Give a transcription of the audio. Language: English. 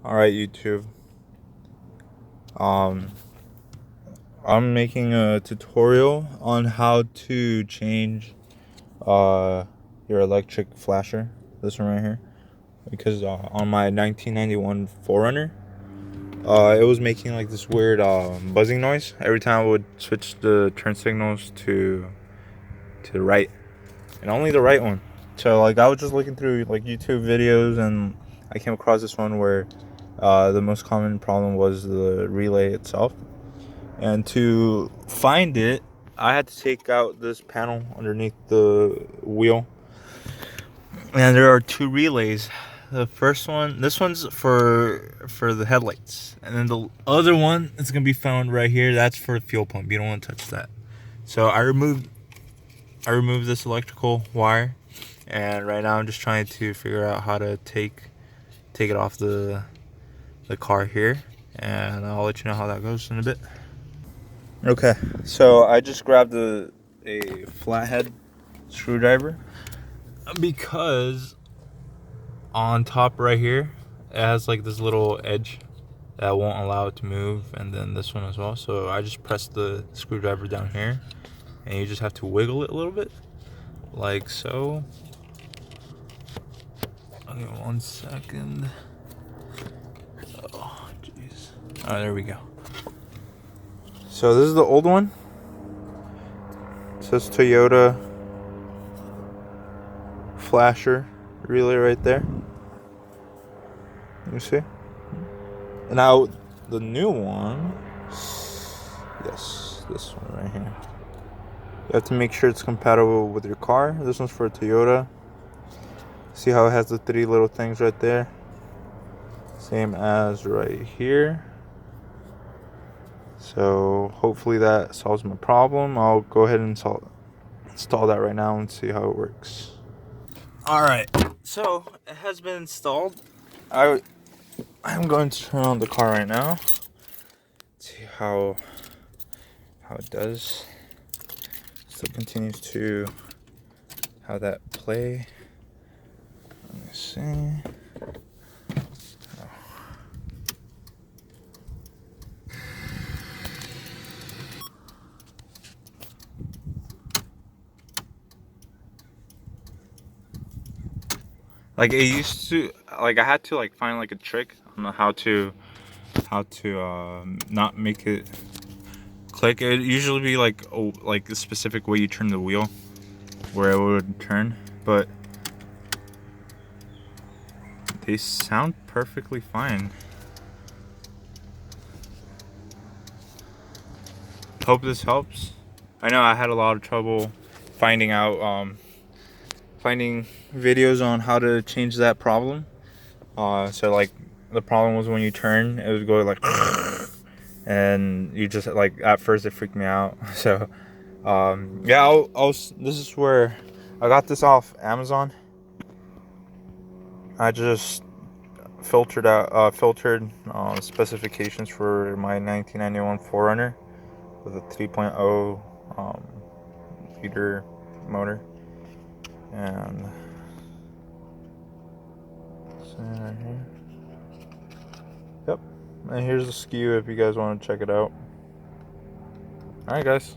Alright, YouTube. Um, I'm making a tutorial on how to change your electric flasher. This one right here. Because on my 1991 4Runner, it was making like this weird buzzing noise every time I would switch the turn signals to the right, and only the right one. So like I was just looking through like YouTube videos, and I came across this one where the most common problem was the relay itself. And to find it, I had to take out this panel underneath the wheel. And there are two relays. The first one, this one's for the headlights, and then the other one is gonna be found right here. That's for the fuel pump. You don't want to touch that. So I removed this electrical wire, and right now I'm just trying to figure out how to take it off the car here, and I'll let you know how that goes in a bit. Okay, so I just grabbed a flathead screwdriver because on top right here it has like this little edge that won't allow it to move, and then this one as well. So I just press the screwdriver down here, and you just have to wiggle it a little bit like so. Okay, 1 second. Oh jeez. All right, there we go. So this is the old one. It says Toyota flasher relay right there. You see? And now the new one, yes, this one right here. You have to make sure it's compatible with your car. This one's for a Toyota. See how it has the 3 little things right there? Same as right here. So hopefully that solves my problem. I'll go ahead and install that right now and see how it works. Alright, so it has been installed. I'm going to turn on the car right now. See how it does. Still continues to have that play. Let me see. Like it used to, like I had to like find like a trick on how to not make it click. It would usually be like a specific way you turn the wheel where it would turn, but they sound perfectly fine. Hope this helps. I know I had a lot of trouble finding videos on how to change that problem. So like the problem was when you turn, it would go like and you just like, at first it freaked me out. So yeah, this is where I got this off Amazon. I just filtered specifications for my 1991 4Runner with a 3.0 liter motor, and right here. Yep, and here's the SKU if you guys want to check it out. Alright guys.